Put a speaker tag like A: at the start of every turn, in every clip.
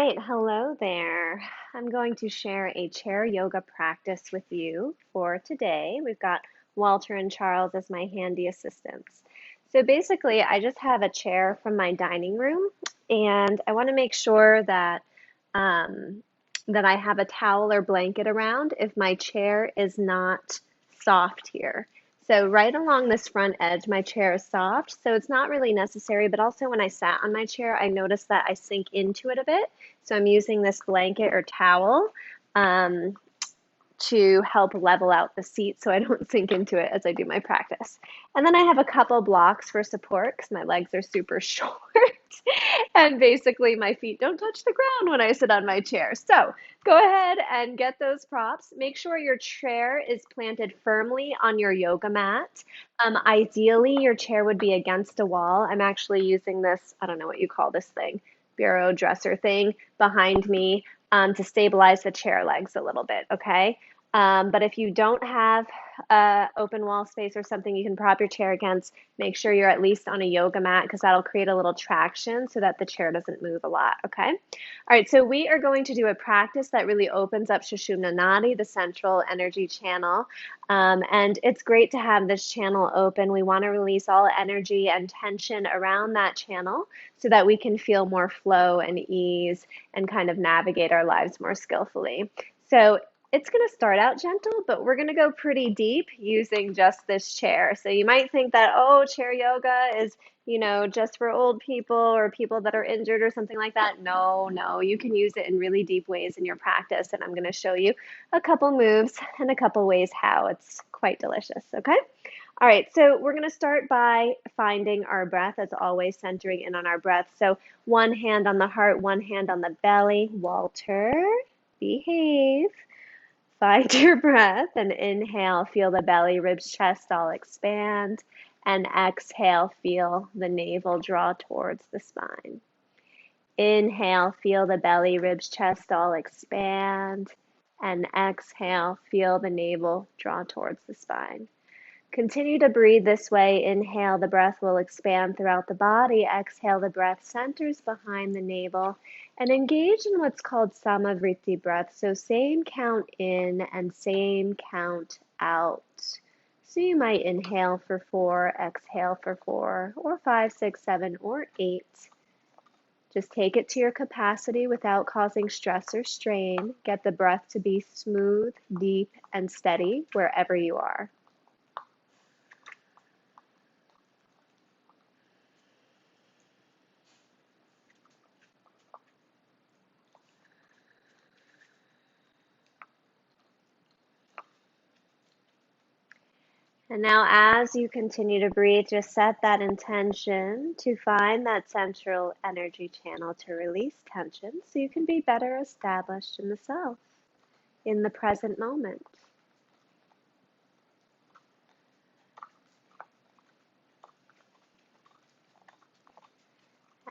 A: right, hello there. I'm going to share a chair yoga practice with you for today. We've got Walter and Charles as my handy assistants. So basically, I just have a chair from my dining room, and I want to make sure um, that I have a towel or blanket around if my chair is not soft here. So right along this front edge, my chair is soft, so it's not really necessary, but also when I sat on my chair, I noticed that I sink into it a bit. So I'm using this blanket or towel um, to help level out the seat so I don't sink into it as I do my practice. And then I have a couple blocks for support because my legs are super short. And basically, my feet don't touch the ground when I sit on my chair. So go ahead and get those props. Make sure your chair is planted firmly on your yoga mat. Ideally, your chair would be against a wall. I'm actually using this, I don't know what you call this thing, bureau dresser thing behind me to stabilize the chair legs a little bit, okay? But if you don't have open wall space or something you can prop your chair against, make sure you're at least on a yoga mat because that'll create a little traction so that the chair doesn't move a lot, okay? All right, so we are going to do a practice that really opens up shushumna nadi, the central energy channel. And it's great to have this channel open. We want to release all energy and tension around that channel so that we can feel more flow and ease and kind of navigate our lives more skillfully. So it's going to start out gentle, but we're going to go pretty deep using just this chair. So you might think that, oh, chair yoga is, just for old people or people that are injured or something like that. No, no, you can use it in really deep ways in your practice. And I'm going to show you a couple moves and a couple ways how. It's quite delicious, okay? All right, so we're going to start by finding our breath, as always, centering in on our breath. So one hand on the heart, one hand on the belly. Walter, behave. Find your breath and inhale, feel the belly, ribs, chest all expand. And exhale, feel the navel draw towards the spine. Inhale, feel the belly, ribs, chest all expand. And exhale, feel the navel draw towards the spine. Continue to breathe this way. Inhale, the breath will expand throughout the body. Exhale, the breath centers behind the navel. And engage in what's called samavriti breath. So same count in and same count out. So you might inhale for 4, exhale for 4, or 5, 6, 7, or 8. Just take it to your capacity without causing stress or strain. Get the breath to be smooth, deep, and steady wherever you are. And now, as you continue to breathe, just set that intention to find that central energy channel to release tension so you can be better established in the self, in the present moment.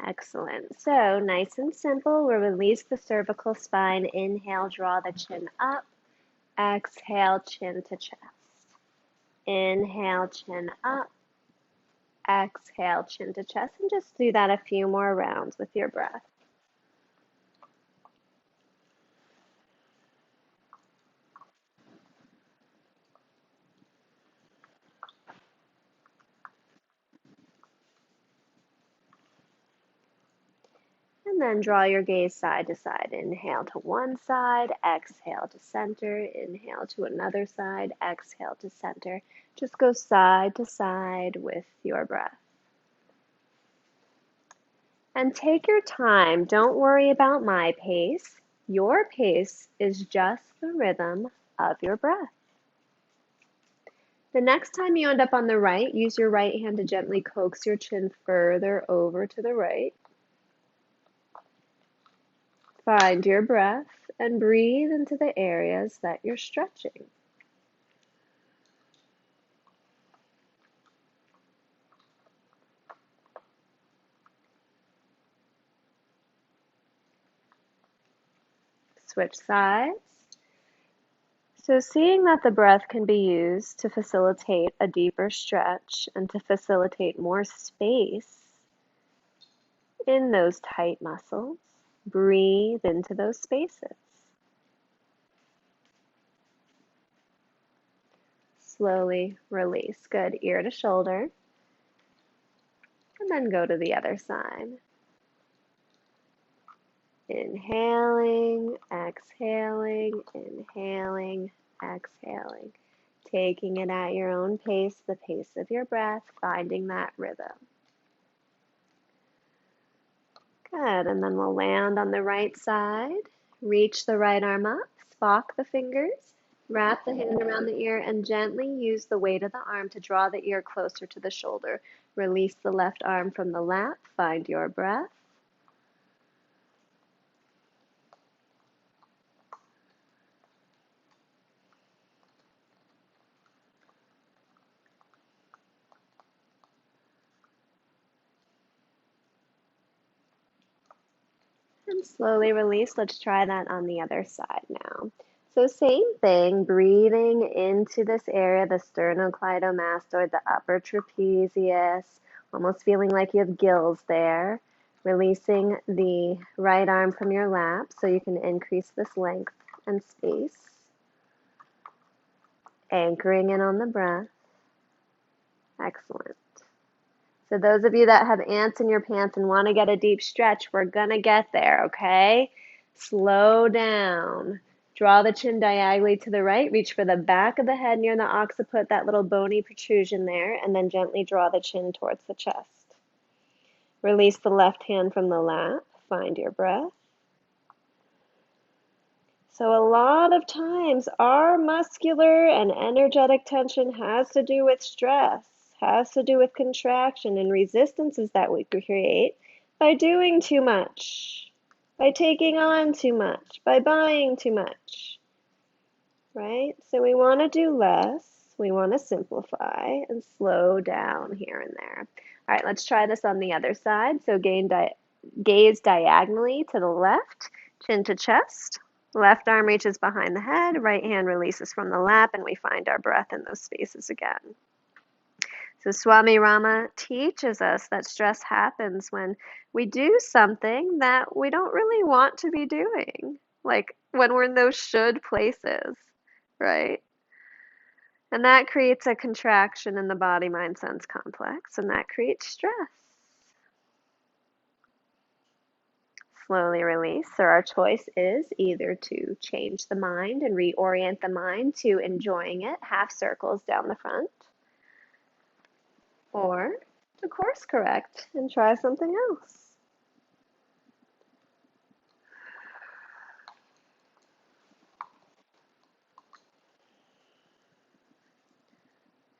A: Excellent. So, nice and simple, we'll release the cervical spine. Inhale, draw the chin up. Exhale, chin to chest. Inhale, chin up. Exhale, chin to chest, and just do that a few more rounds with your breath. And then draw your gaze side to side. Inhale to one side, exhale to center, inhale to another side, exhale to center. Just go side to side with your breath. And take your time. Don't worry about my pace. Your pace is just the rhythm of your breath. The next time you end up on the right, use your right hand to gently coax your chin further over to the right. Find your breath and breathe into the areas that you're stretching. Switch sides. So seeing that the breath can be used to facilitate a deeper stretch and to facilitate more space in those tight muscles. Breathe into those spaces. Slowly release. Good. Ear to shoulder. And then go to the other side. Inhaling, exhaling, inhaling, exhaling. Taking it at your own pace, the pace of your breath, finding that rhythm. Good, and then we'll land on the right side. Reach the right arm up, spock the fingers, wrap the hand around the ear, and gently use the weight of the arm to draw the ear closer to the shoulder. Release the left arm from the lap, find your breath. And slowly release. Let's try that on the other side now. So same thing, breathing into this area, the sternocleidomastoid, the upper trapezius, almost feeling like you have gills there. Releasing the right arm from your lap so you can increase this length and space. Anchoring in on the breath. Excellent. So those of you that have ants in your pants and want to get a deep stretch, we're going to get there, okay? Slow down. Draw the chin diagonally to the right. Reach for the back of the head near the occiput, that little bony protrusion there, and then gently draw the chin towards the chest. Release the left hand from the lap. Find your breath. So a lot of times our muscular and energetic tension has to do with stress, has to do with contraction and resistances that we create by doing too much, by taking on too much, by buying too much, right? So we want to do less, we want to simplify and slow down here and there. All right, let's try this on the other side. So gaze diagonally to the left, chin to chest. Left arm reaches behind the head, right hand releases from the lap, and we find our breath in those spaces again. So Swami Rama teaches us that stress happens when we do something that we don't really want to be doing, like when we're in those should places, right? And that creates a contraction in the body-mind sense complex, and that creates stress. Slowly release. So our choice is either to change the mind and reorient the mind to enjoying it, half circles down the front, or to course correct and try something else.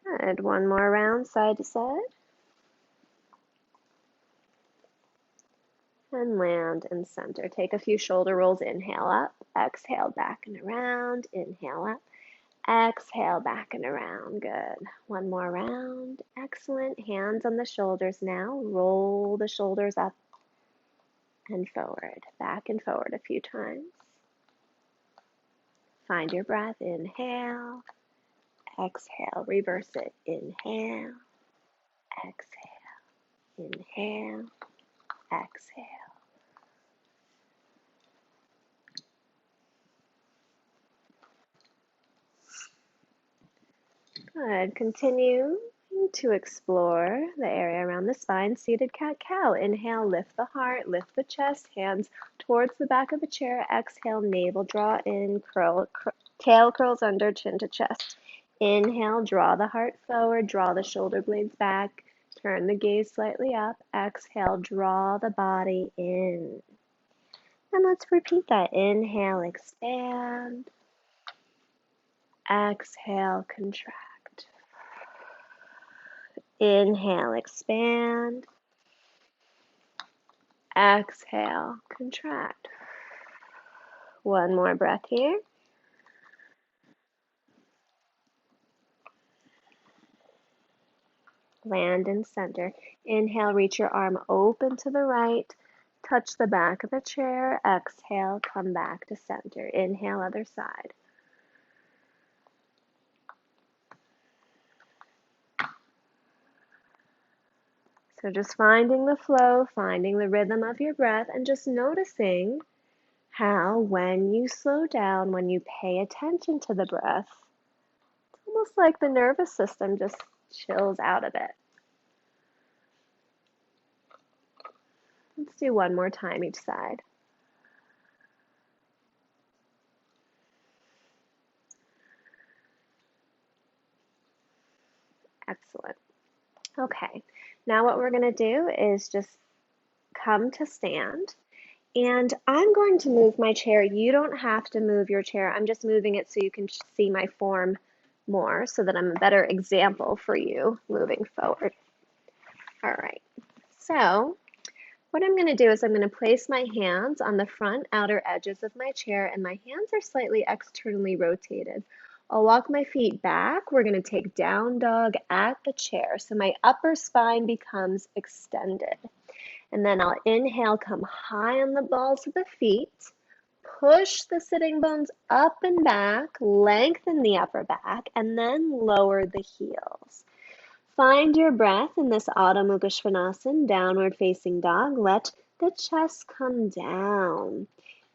A: Good. One more round, side to side. And land and center. Take a few shoulder rolls. Inhale up, exhale back and around, inhale up. Exhale back and around. Good. One more round. Excellent. Hands on the shoulders now. Roll the shoulders up and forward. Back and forward a few times. Find your breath. Inhale. Exhale. Reverse it. Inhale. Exhale. Inhale. Exhale. Good. Continue to explore the area around the spine. Seated cat-cow. Inhale, lift the heart, lift the chest, hands towards the back of the chair. Exhale, navel draw in, tail curls under, chin to chest. Inhale, draw the heart forward, draw the shoulder blades back, turn the gaze slightly up. Exhale, draw the body in. And let's repeat that. Inhale, expand. Exhale, contract. Inhale, expand. Exhale, contract. One more breath here. Land in center. Inhale, reach your arm open to the right. Touch the back of the chair. Exhale, come back to center. Inhale, other side. So just finding the flow, finding the rhythm of your breath, and just noticing how when you slow down, when you pay attention to the breath, it's almost like the nervous system just chills out a bit. Let's do one more time each side. Excellent. Okay, now what we're going to do is just come to stand. And I'm going to move my chair. You don't have to move your chair. I'm just moving it so you can see my form more so that I'm a better example for you moving forward. All right, so what I'm going to do is I'm going to place my hands on the front outer edges of my chair, and my hands are slightly externally rotated. I'll walk my feet back. We're going to take down dog at the chair, so my upper spine becomes extended. And then I'll inhale, come high on the balls of the feet, push the sitting bones up and back, lengthen the upper back, and then lower the heels. Find your breath in this Adho Mukha Svanasana, downward facing dog. Let the chest come down.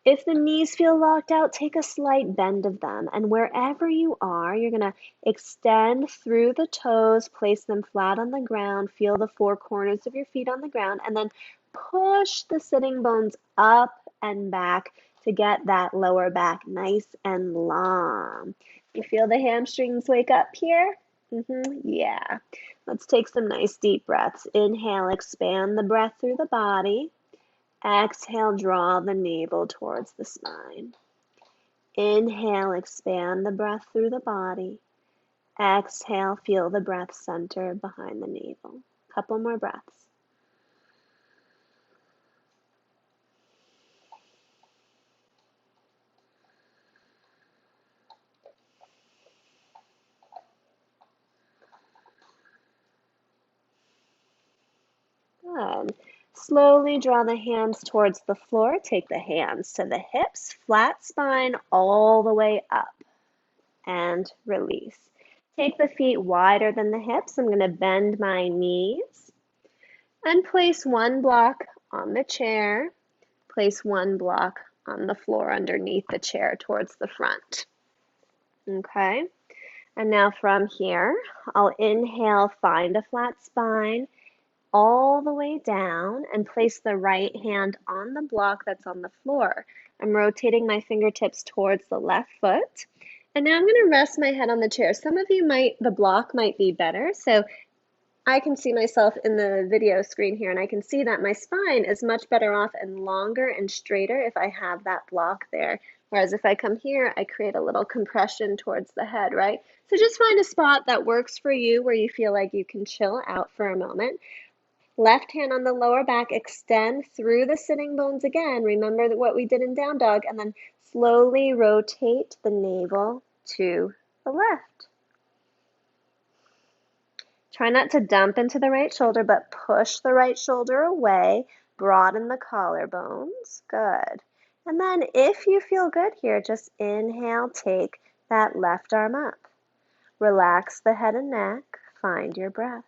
A: If the knees feel locked out, take a slight bend of them. And wherever you are, you're going to extend through the toes, place them flat on the ground, feel the four corners of your feet on the ground, and then push the sitting bones up and back to get that lower back nice and long. You feel the hamstrings wake up here? Yeah. Let's take some nice deep breaths. Inhale, expand the breath through the body. Exhale, draw the navel towards the spine. Inhale, expand the breath through the body. Exhale, feel the breath center behind the navel. Couple more breaths. Good. Slowly draw the hands towards the floor. Take the hands to the hips, flat spine all the way up, and release. Take the feet wider than the hips. I'm going to bend my knees and place one block on the chair. Place one block on the floor underneath the chair towards the front. Okay, and now from here, I'll inhale, find a flat spine all the way down and place the right hand on the block that's on the floor. I'm rotating my fingertips towards the left foot. And now I'm going to rest my head on the chair. Some of you the block might be better. So I can see myself in the video screen here, and I can see that my spine is much better off and longer and straighter if I have that block there. Whereas if I come here, I create a little compression towards the head, right? So just find a spot that works for you where you feel like you can chill out for a moment. Left hand on the lower back, extend through the sitting bones again. Remember what we did in down dog, and then slowly rotate the navel to the left. Try not to dump into the right shoulder, but push the right shoulder away. Broaden the collarbones. Good. And then if you feel good here, just inhale, take that left arm up. Relax the head and neck. Find your breath.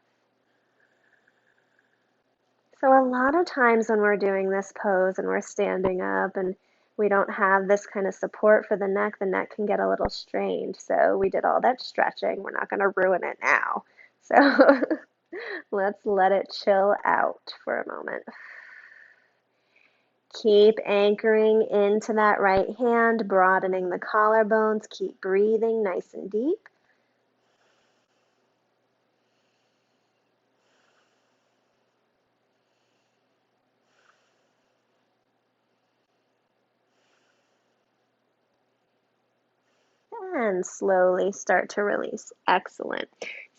A: So a lot of times when we're doing this pose and we're standing up and we don't have this kind of support for the neck can get a little strained. So we did all that stretching. We're not going to ruin it now. So let's let it chill out for a moment. Keep anchoring into that right hand, broadening the collarbones. Keep breathing nice and deep. And slowly start to release. Excellent.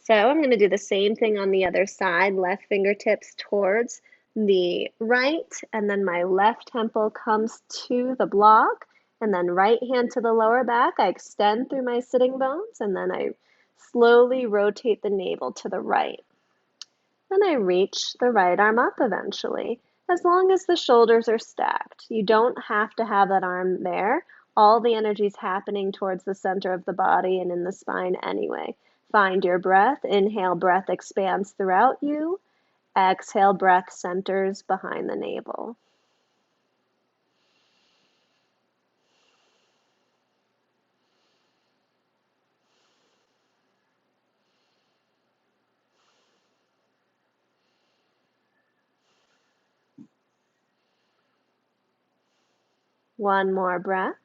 A: So I'm going to do the same thing on the other side. Left fingertips towards the right, and then my left temple comes to the block, and then right hand to the lower back. I extend through my sitting bones, and then I slowly rotate the navel to the right. Then I reach the right arm up eventually, as long as the shoulders are stacked. You don't have to have that arm there. All the energy is happening towards the center of the body and in the spine anyway. Find your breath. Inhale, breath expands throughout you. Exhale, breath centers behind the navel. One more breath,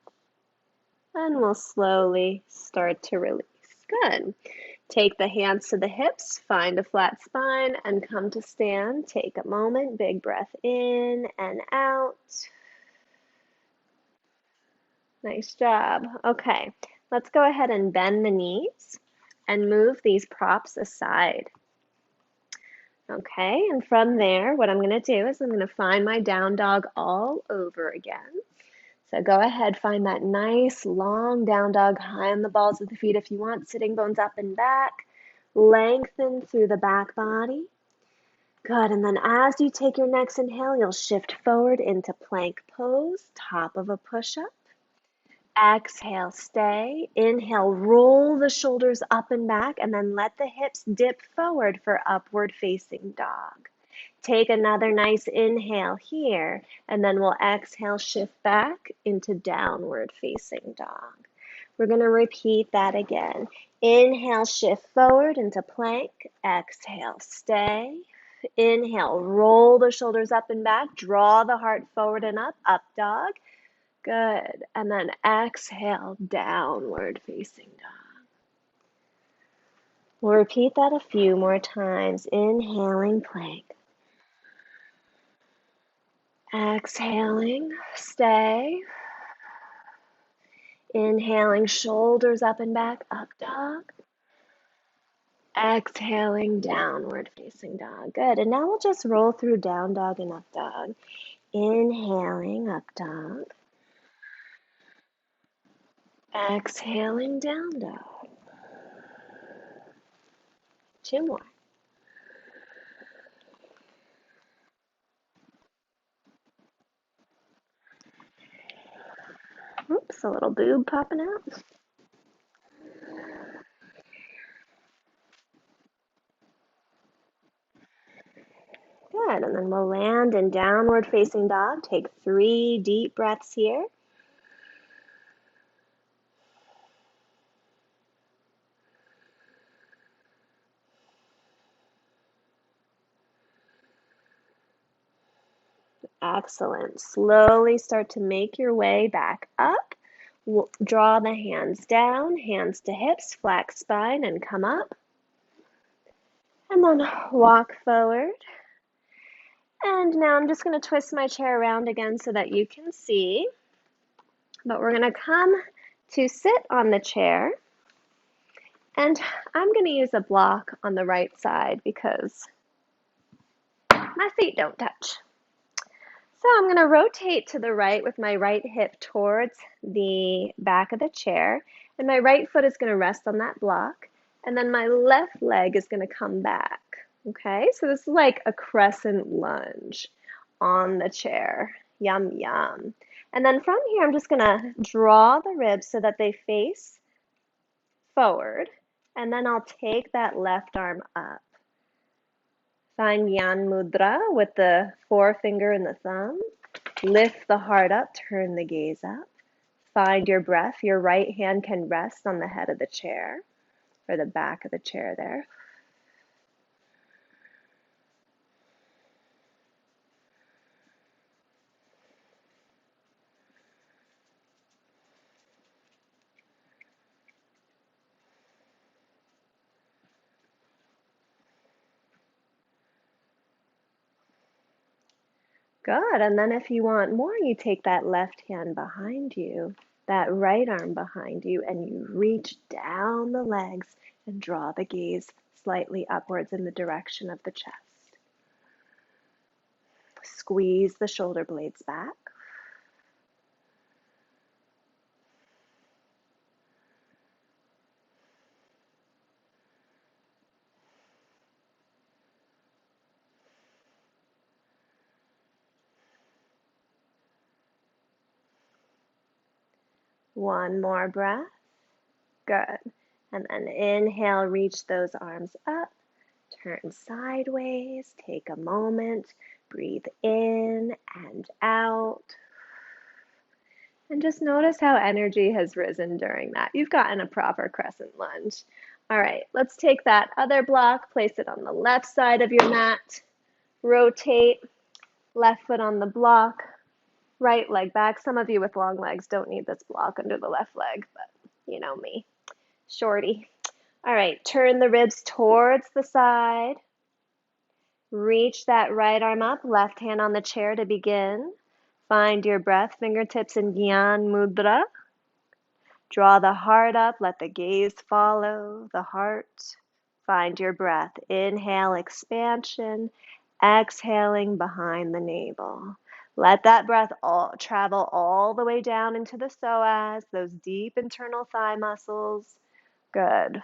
A: and we'll slowly start to release. Good. Take the hands to the hips, find a flat spine, and come to stand. Take a moment, big breath in and out. Nice job. Okay, let's go ahead and bend the knees and move these props aside. Okay, and from there, what I'm going to do is I'm going to find my down dog all over again. So go ahead, find that nice long down dog, high on the balls of the feet if you want, sitting bones up and back. Lengthen through the back body. Good, and then as you take your next inhale, you'll shift forward into plank pose, top of a push-up. Exhale, stay. Inhale, roll the shoulders up and back, and then let the hips dip forward for upward facing dog. Take another nice inhale here, and then we'll exhale, shift back into downward facing dog. We're going to repeat that again. Inhale, shift forward into plank. Exhale, stay. Inhale, roll the shoulders up and back. Draw the heart forward and up dog. Good. And then exhale, downward facing dog. We'll repeat that a few more times. Inhaling, plank. Exhaling, stay. Inhaling, shoulders up and back, up dog. Exhaling, downward facing dog. Good. And now we'll just roll through down dog and up dog. Inhaling, up dog. Exhaling, down dog. Two more. Oops, a little boob popping out. Good, and then we'll land in downward facing dog. Take 3 deep breaths here. Excellent. Slowly start to make your way back up. Draw the hands down, hands to hips, flat spine, and come up. And then walk forward. And now I'm just going to twist my chair around again so that you can see. But we're going to come to sit on the chair. And I'm going to use a block on the right side because my feet don't touch. So I'm going to rotate to the right with my right hip towards the back of the chair. And my right foot is going to rest on that block. And then my left leg is going to come back. Okay, so this is like a crescent lunge on the chair. Yum, yum. And then from here, I'm just going to draw the ribs so that they face forward. And then I'll take that left arm up. Find Yan Mudra with the forefinger and the thumb. Lift the heart up, turn the gaze up. Find your breath. Your right hand can rest on the head of the chair or the back of the chair there. Good. And then if you want more, you take that left hand behind you, that right arm behind you, and you reach down the legs and draw the gaze slightly upwards in the direction of the chest. Squeeze the shoulder blades back. One more breath. Good. And then inhale, reach those arms up. turn sideways. Take a moment. Breathe in and out. And just notice how energy has risen during that. You've gotten a proper crescent lunge. All right, let's take that other block, place it on the left side of your mat. Rotate, left foot on the block, right leg back. Some of you with long legs don't need this block under the left leg, but you know me, shorty. All right, turn the ribs towards the side. Reach that right arm up, left hand on the chair to begin. Find your breath, fingertips in Gyan Mudra. Draw the heart up, let the gaze follow the heart. Find your breath. Inhale, expansion. Exhaling behind the navel. Let that breath travel all the way down into the psoas, those deep internal thigh muscles. Good.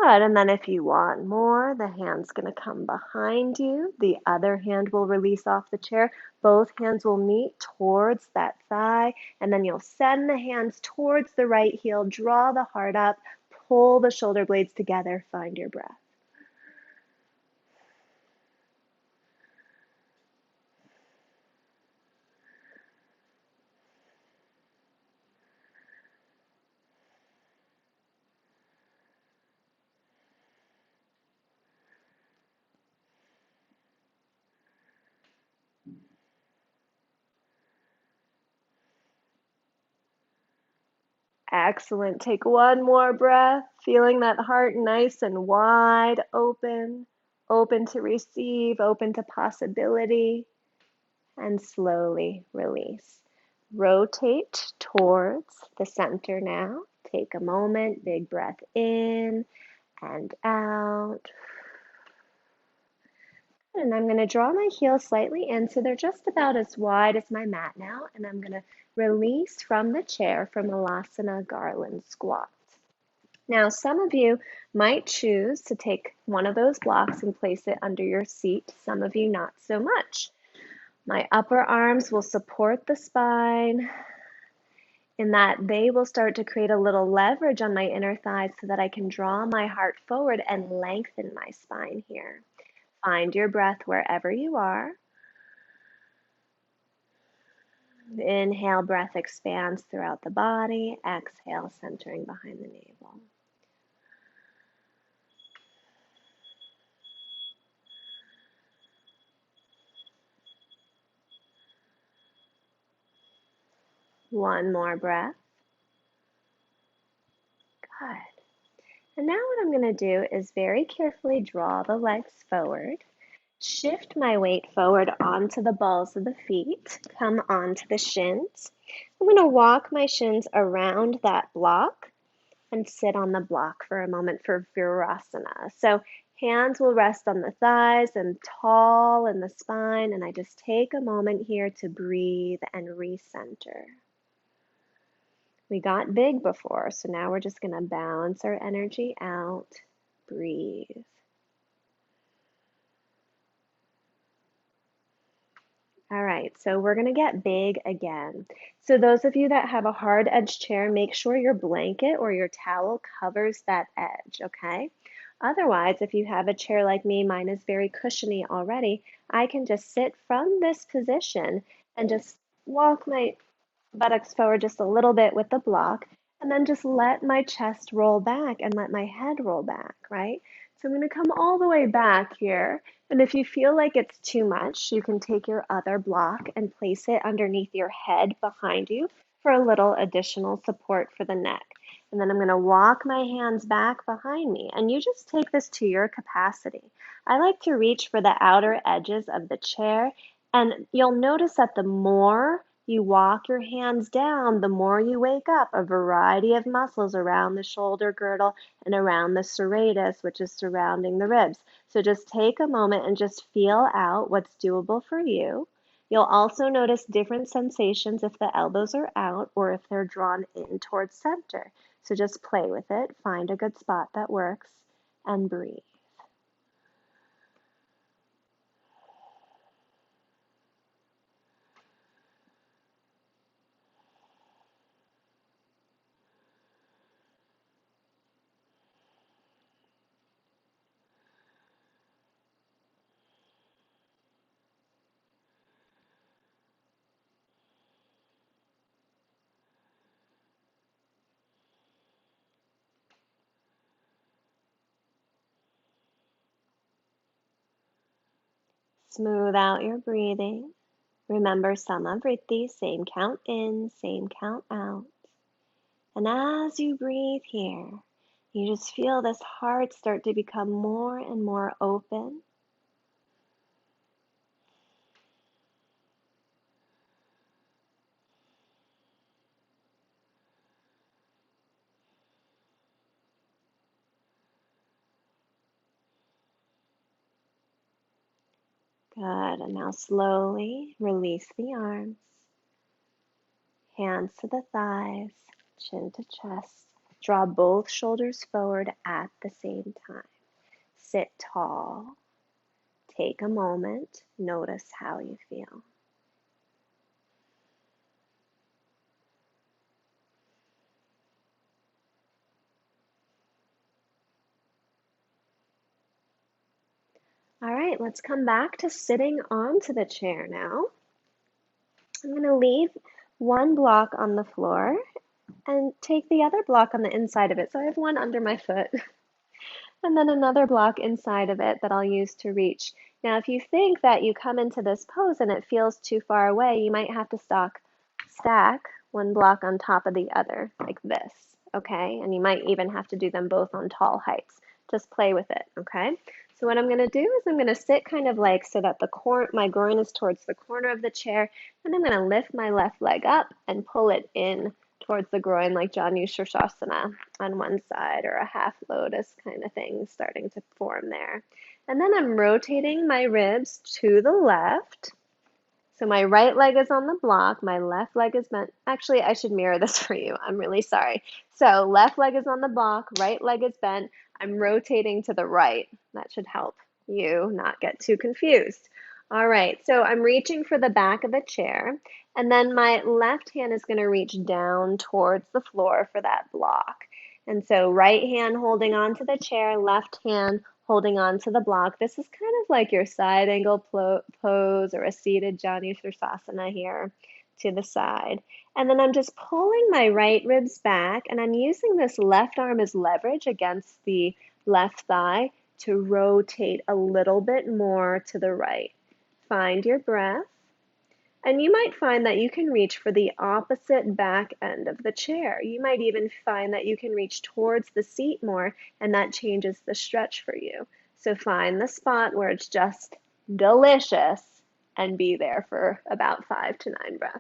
A: Good, and then if you want more, the hand's going to come behind you. The other hand will release off the chair. Both hands will meet towards that thigh, and then you'll send the hands towards the right heel, draw the heart up, pull the shoulder blades together, find your breath. Excellent. Take one more breath, feeling that heart nice and wide open, open to receive, open to possibility, and slowly release. Rotate towards the center now. Take a moment, big breath in and out. And I'm going to draw my heels slightly in so they're just about as wide as my mat now. And I'm going to release from the chair from Virasana Garland Squat. Now, some of you might choose to take one of those blocks and place it under your seat. Some of you not so much. My upper arms will support the spine in that they will start to create a little leverage on my inner thighs so that I can draw my heart forward and lengthen my spine here. Find your breath wherever you are. Inhale, breath expands throughout the body. Exhale, centering behind the navel. One more breath. Good. And now what I'm going to do is very carefully draw the legs forward. Shift my weight forward onto the balls of the feet. Come onto the shins. I'm going to walk my shins around that block and sit on the block for a moment for Virasana. So hands will rest on the thighs and tall in the spine. And I just take a moment here to breathe and recenter. We got big before, so now we're just going to balance our energy out. Breathe. All right, so we're going to get big again. So those of you that have a hard edge chair, make sure your blanket or your towel covers that edge, okay? Otherwise, if you have a chair like me, mine is very cushiony already, I can just sit from this position and just walk my buttocks forward just a little bit with the block, and then just let my chest roll back and let my head roll back, right? So I'm going to come all the way back here. And if you feel like it's too much, you can take your other block and place it underneath your head behind you for a little additional support for the neck. And then I'm going to walk my hands back behind me. And you just take this to your capacity. I like to reach for the outer edges of the chair. And you'll notice that the more you walk your hands down, the more you wake up a variety of muscles around the shoulder girdle and around the serratus, which is surrounding the ribs. So just take a moment and just feel out what's doable for you. You'll also notice different sensations if the elbows are out or if they're drawn in towards center. So just play with it. Find a good spot that works and breathe. Smooth out your breathing. Remember samavritti, same count in, same count out. And as you breathe here, you just feel this heart start to become more and more open. Good. And now slowly release the arms, hands to the thighs, chin to chest. Draw both shoulders forward at the same time. Sit tall. Take a moment. Notice how you feel. All right, let's come back to sitting onto the chair now. I'm going to leave one block on the floor and take the other block on the inside of it. So I have one under my foot and then another block inside of it that I'll use to reach. Now, if you think that you come into this pose and it feels too far away, you might have to stack one block on top of the other like this, okay? And you might even have to do them both on tall heights. Just play with it, okay? So what I'm going to do is I'm going to sit kind of like so that my groin is towards the corner of the chair, and I'm going to lift my left leg up and pull it in towards the groin like Shavasana on one side, or a half lotus kind of thing starting to form there. And then I'm rotating my ribs to the left. So my right leg is on the block, my left leg is bent. Actually, I should mirror this for you. I'm really sorry. So left leg is on the block, right leg is bent. I'm rotating to the right. That should help you not get too confused. All right, so I'm reaching for the back of the chair, and then my left hand is going to reach down towards the floor for that block. And so right hand holding on to the chair, left hand holding on to the block. This is kind of like your side angle pose or a seated Virasana here to the side. And then I'm just pulling my right ribs back, and I'm using this left arm as leverage against the left thigh to rotate a little bit more to the right. Find your breath. And you might find that you can reach for the opposite back end of the chair. You might even find that you can reach towards the seat more, and that changes the stretch for you. So find the spot where it's just delicious and be there for about 5 to 9 breaths.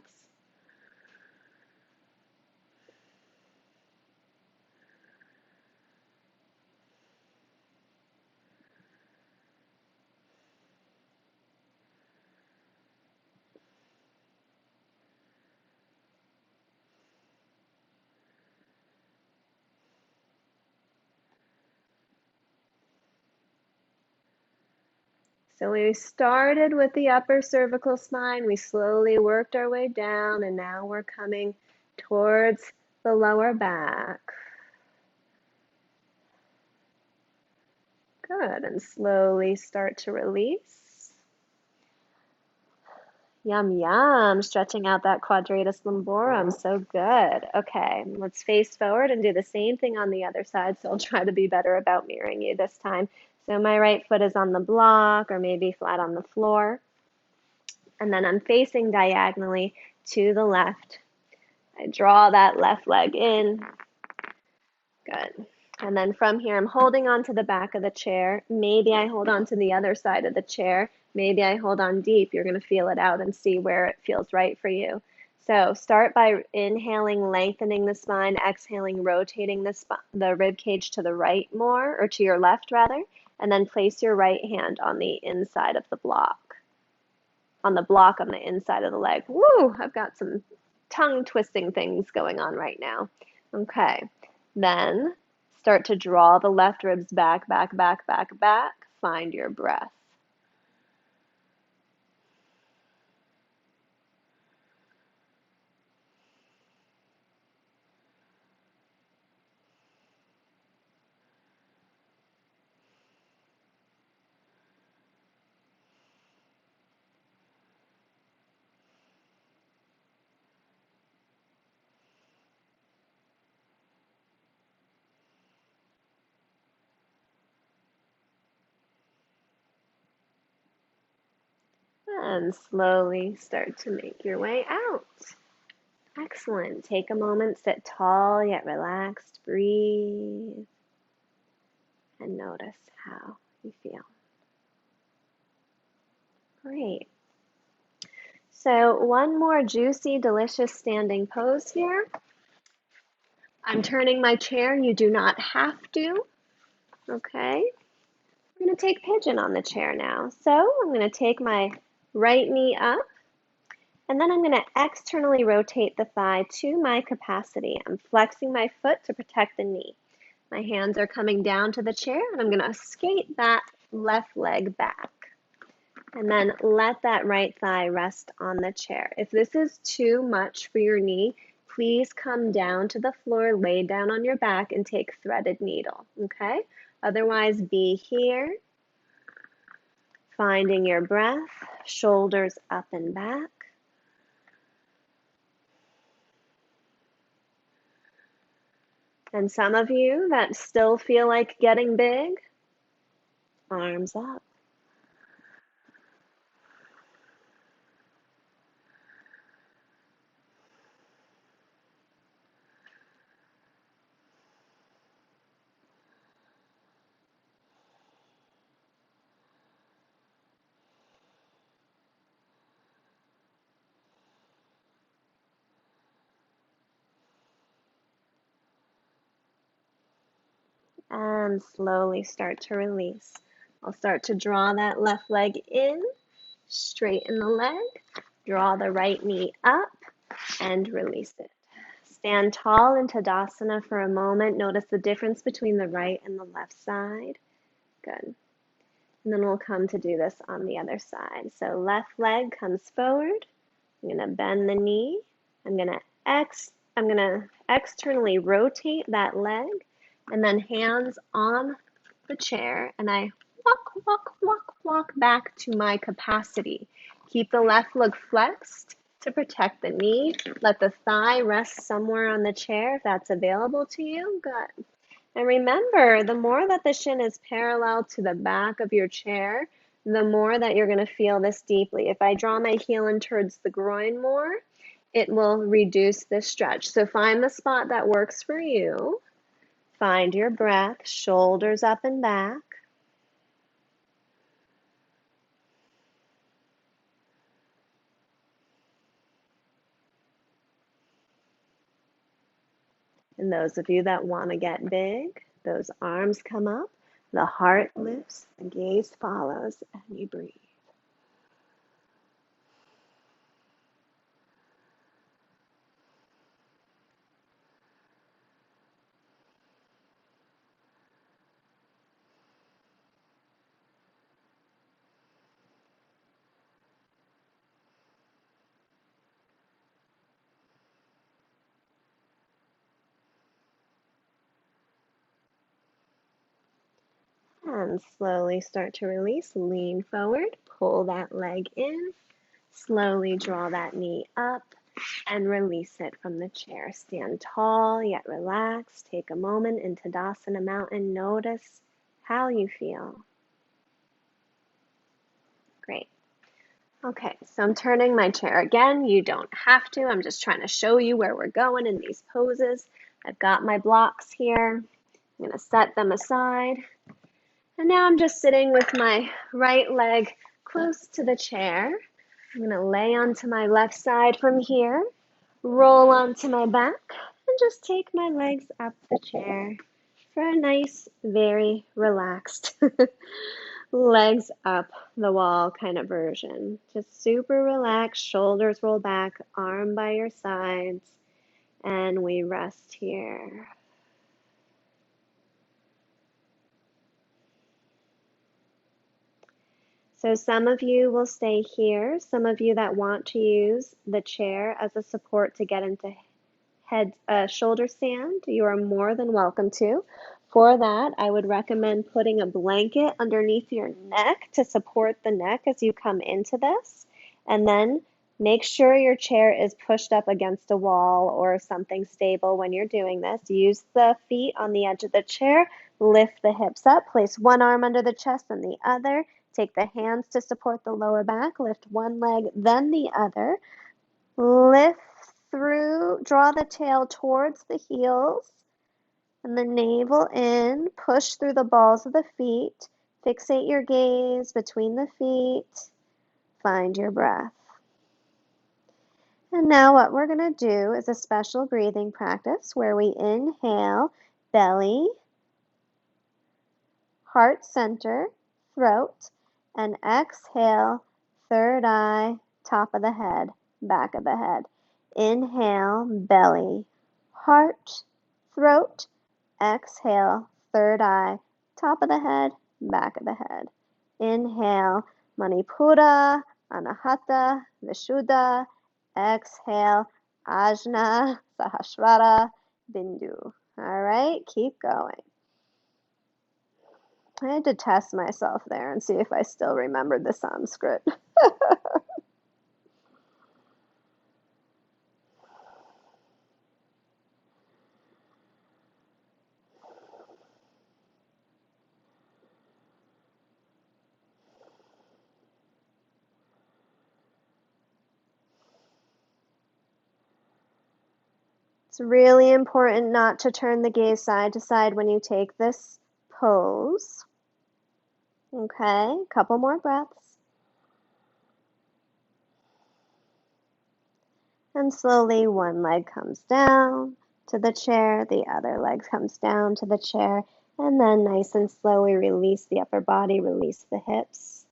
A: So we started with the upper cervical spine, we slowly worked our way down, and now we're coming towards the lower back. Good, and slowly start to release. Yum, yum, stretching out that quadratus lumborum, so good. Okay, let's face forward and do the same thing on the other side, so I'll try to be better about mirroring you this time. So my right foot is on the block or maybe flat on the floor, and then I'm facing diagonally to the left. I draw that left leg in. Good. And then from here, I'm holding on to the back of the chair. Maybe I hold on to the other side of the chair. Maybe I hold on deep. You're going to feel it out and see where it feels right for you. So start by inhaling, lengthening the spine, exhaling, rotating the rib cage to the right more, or to your left rather, and then place your right hand on the inside of the block. On the block on the inside of the leg. Woo! I've got some tongue twisting things going on right now. Okay. Then Start to draw the left ribs back, back, back, back, back. Find your breath. And slowly start to make your way out. Excellent. Take a moment, sit tall yet relaxed. Breathe and notice how you feel. Great. So one more juicy, delicious standing pose here. I'm turning my chair. You do not have to. Okay. I'm going to take pigeon on the chair now. So I'm going to take my right knee up, and then I'm going to externally rotate the thigh to my capacity. I'm flexing my foot to protect the knee. My hands are coming down to the chair, and I'm going to skate that left leg back. And then let that right thigh rest on the chair. If this is too much for your knee, please come down to the floor, lay down on your back, and take threaded needle, okay? Otherwise, be here, finding your breath, shoulders up and back. And some of you that still feel like getting big, arms up. And slowly start to release. I'll start to draw that left leg in, straighten the leg, draw the right knee up, and release it. Stand tall in Tadasana for a moment. Notice the difference between the right and the left side. Good. And then we'll come to do this on the other side. So left leg comes forward. I'm going to bend the knee. I'm going to externally rotate that leg, and then hands on the chair, and I walk, walk, walk, walk back to my capacity. Keep the left leg flexed to protect the knee. Let the thigh rest somewhere on the chair if that's available to you. Good. And remember, the more that the shin is parallel to the back of your chair, the more that you're going to feel this deeply. If I draw my heel in towards the groin more, it will reduce this stretch. So find the spot that works for you. Find your breath, shoulders up and back. And those of you that want to get big, those arms come up, the heart lifts, the gaze follows, and you breathe. And slowly start to release. Lean forward, pull that leg in, slowly draw that knee up, and release it from the chair. Stand tall yet relaxed. Take a moment in Tadasana Mountain. Notice how you feel. Great. Okay, so I'm turning my chair again. You don't have to. I'm just trying to show you where we're going in these poses. I've got my blocks here. I'm going to set them aside. And now I'm just sitting with my right leg close to the chair. I'm going to lay onto my left side from here, roll onto my back, and just take my legs up the chair for a nice, very relaxed legs up the wall kind of version. Just super relaxed, shoulders roll back, arm by your sides, and we rest here. So some of you will stay here. Some of you that want to use the chair as a support to get into shoulder stand, you are more than welcome to. For that, I would recommend putting a blanket underneath your neck to support the neck as you come into this. And then make sure your chair is pushed up against a wall or something stable when you're doing this. Use the feet on the edge of the chair. Lift the hips up. Place one arm under the chest and the other. Take the hands to support the lower back. Lift one leg, then the other. Lift through, draw the tail towards the heels and the navel in. Push through the balls of the feet. Fixate your gaze between the feet. Find your breath. And now what we're going to do is a special breathing practice where we inhale, belly, heart center, throat, and exhale, third eye, top of the head, back of the head. Inhale, belly, heart, throat. Exhale, third eye, top of the head, back of the head. Inhale, Manipura, Anahata, Vishuddha. Exhale, Ajna, Sahasrara, Bindu. All right, keep going. I had to test myself there and see if I still remembered the Sanskrit. It's really important not to turn the gaze side to side when you take this pose. Okay, a couple more breaths. And slowly one leg comes down to the chair, the other leg comes down to the chair, and then nice and slowly release the upper body, release the hips,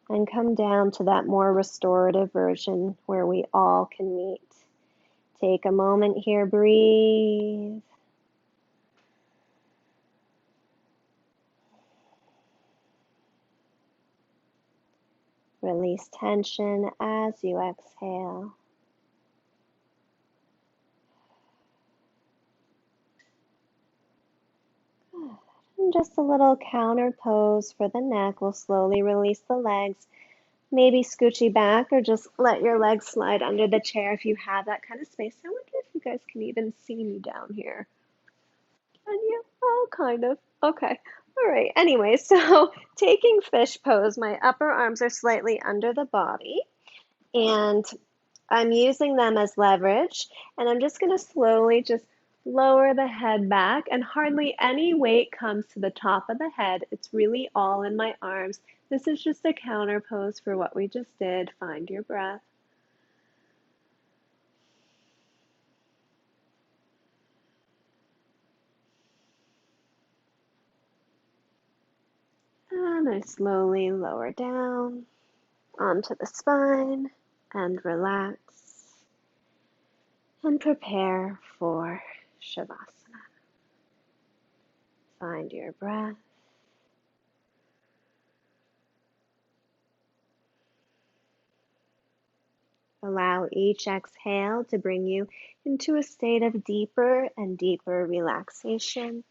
A: and come down to that more restorative version where we all can meet. Take a moment here, breathe. Release tension as you exhale. Good. And just a little counter pose for the neck. We'll slowly release the legs. Maybe scoochie back or just let your legs slide under the chair if you have that kind of space. I wonder if you guys can even see me down here. Can you? Oh, kind of. Okay. All right. Anyway, so taking fish pose, my upper arms are slightly under the body and I'm using them as leverage, and I'm just going to slowly just lower the head back, and hardly any weight comes to the top of the head. It's really all in my arms. This is just a counter pose for what we just did. Find your breath. And I slowly lower down onto the spine and relax and prepare for Shavasana. Find your breath. Allow each exhale to bring you into a state of deeper and deeper relaxation.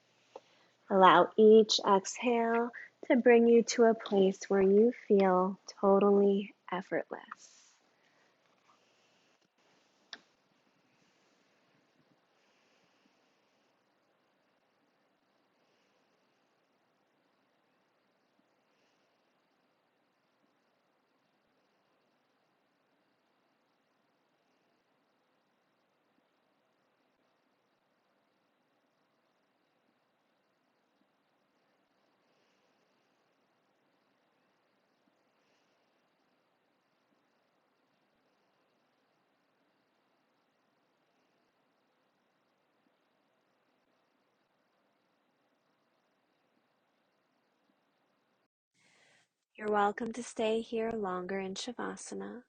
A: Allow each exhale to bring you to a place where you feel totally effortless. You're welcome to stay here longer in Shavasana,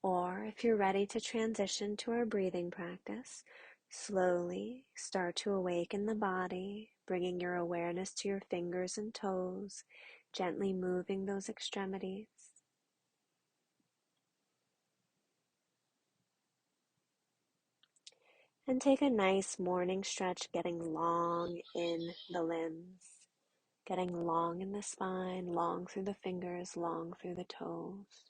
A: or if you're ready to transition to our breathing practice, slowly start to awaken the body, bringing your awareness to your fingers and toes, gently moving those extremities. And take a nice morning stretch, getting long in the limbs, getting long in the spine, long through the fingers, long through the toes.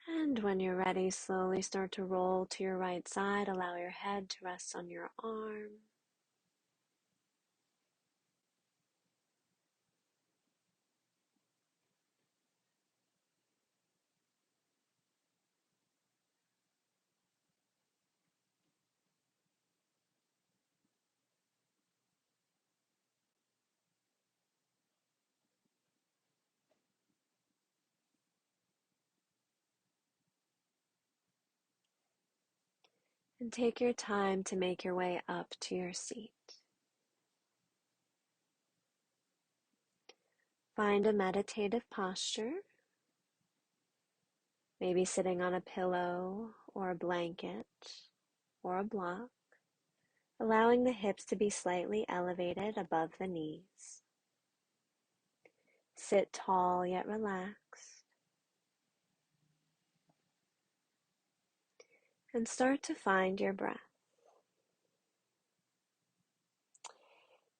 A: And when you're ready, slowly start to roll to your right side. Allow your head to rest on your arm. And take your time to make your way up to your seat. Find a meditative posture, maybe sitting on a pillow or a blanket or a block, allowing the hips to be slightly elevated above the knees. Sit tall yet relaxed. And start to find your breath.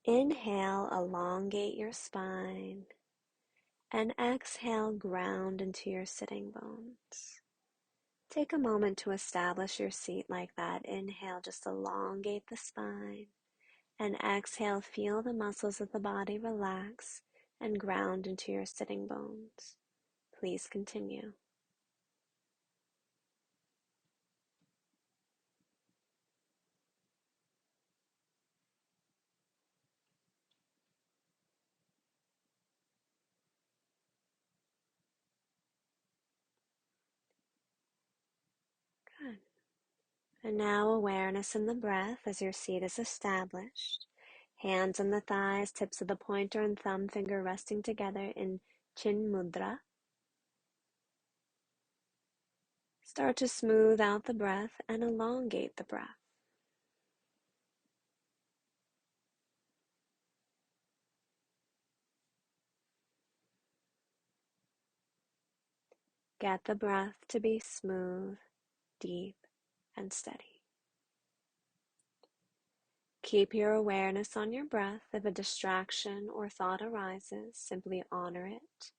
A: Inhale, elongate your spine, and exhale, ground into your sitting bones. Take a moment to establish your seat like that. Inhale, just elongate the spine, and exhale, feel the muscles of the body relax and ground into your sitting bones. Please continue. Good. And now awareness in the breath as your seat is established. Hands on the thighs, tips of the pointer and thumb finger resting together in Chin Mudra. Start to smooth out the breath and elongate the breath. Get the breath to be smooth, deep, and steady. Keep your awareness on your breath. If a distraction or thought arises, simply honor it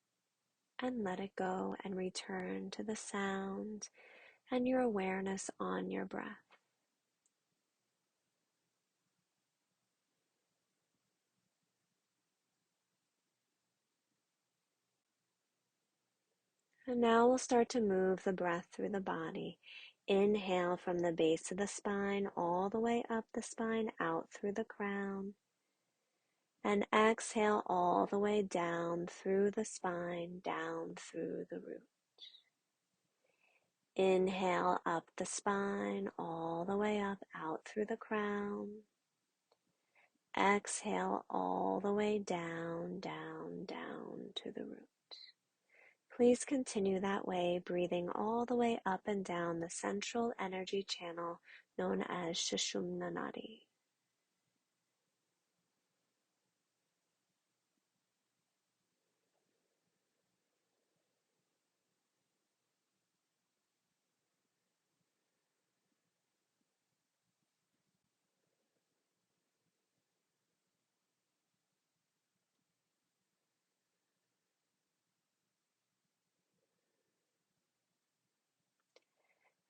A: and let it go and return to the sound and your awareness on your breath. And now we'll start to move the breath through the body. Inhale from the base of the spine all the way up the spine, out through the crown. And exhale all the way down through the spine, down through the root. Inhale up the spine, all the way up, out through the crown. Exhale all the way down, down, down to the root. Please continue that way, breathing all the way up and down the central energy channel known as shushumna nadi.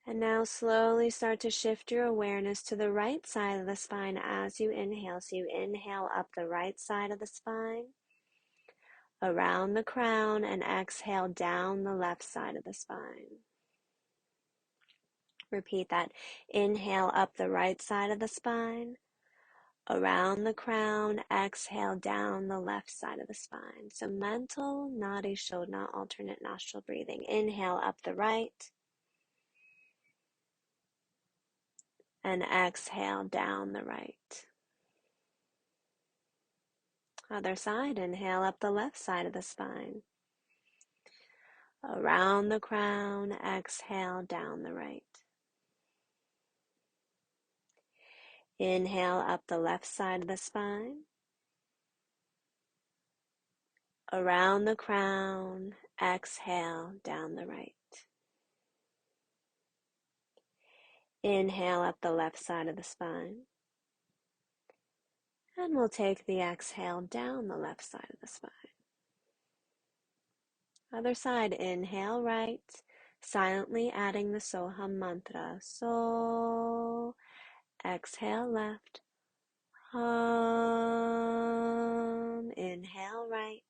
A: And now slowly start to shift your awareness to the right side of the spine as you inhale. So you inhale up the right side of the spine, around the crown, and exhale down the left side of the spine. Repeat that. Inhale up the right side of the spine, around the crown, exhale down the left side of the spine. So mental nadi shodhana, alternate nostril breathing. Inhale up the right, and exhale down the right. Other side, inhale up the left side of the spine. Around the crown, exhale down the right. Inhale up the left side of the spine. around the crown, exhale down the right. Inhale up the left side of the spine. And we'll take the exhale down the left side of the spine. Other side, inhale right, silently adding the Soham mantra. So, exhale left, hum, inhale right.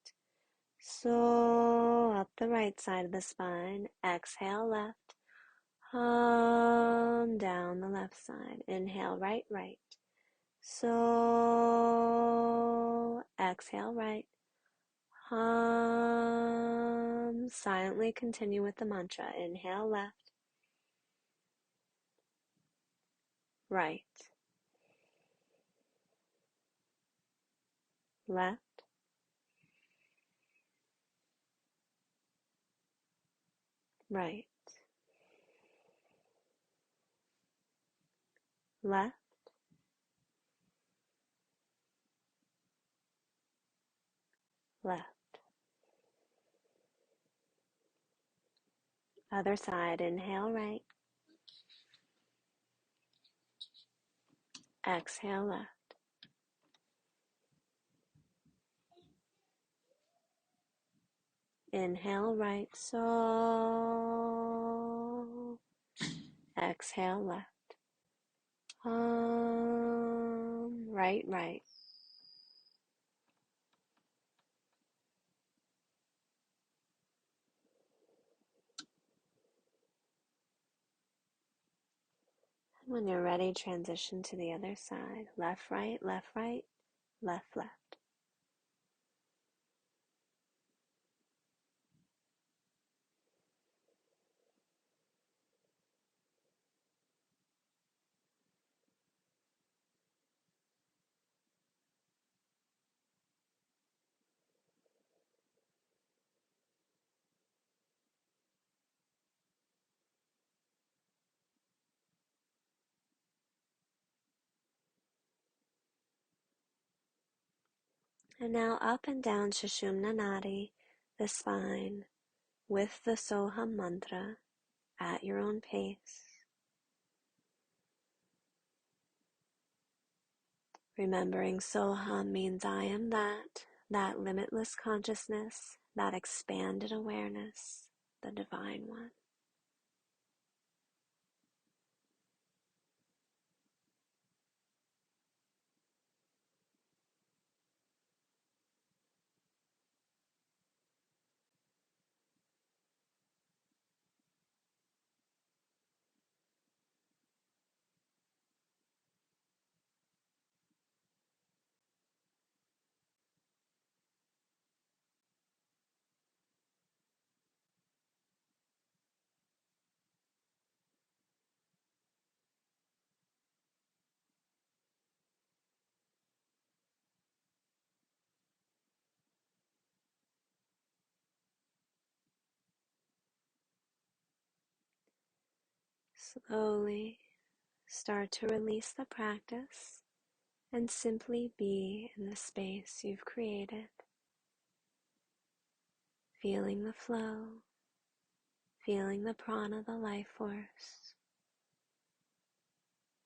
A: So, up the right side of the spine, exhale left, hum, down the left side. Inhale right, right. So, exhale right. Hum. Silently continue with the mantra. Inhale left, right, left, right, left, left. Other side. Inhale right, exhale left. Inhale right, so. Exhale left. Right, right. When you're ready, transition to the other side. Left, right, left, right, left, left. And now up and down shushumna nadi, the spine, with the Soham mantra at your own pace. Remembering Soham means I am that limitless consciousness, that expanded awareness, the Divine One. Slowly start to release the practice and simply be in the space you've created, feeling the flow, feeling the prana, the life force,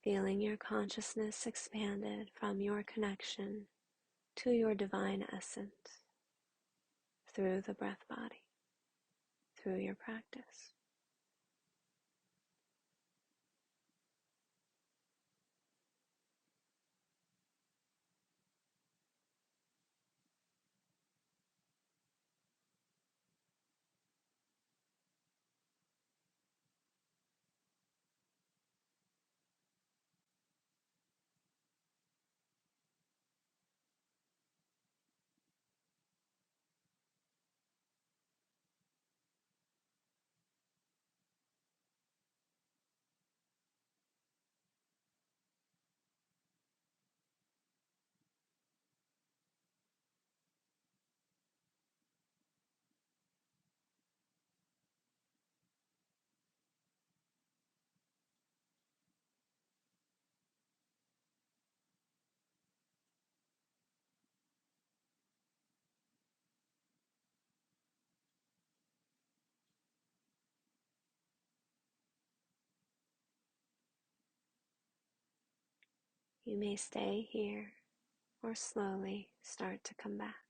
A: feeling your consciousness expanded from your connection to your divine essence through the breath body, through your practice. You may stay here or slowly start to come back.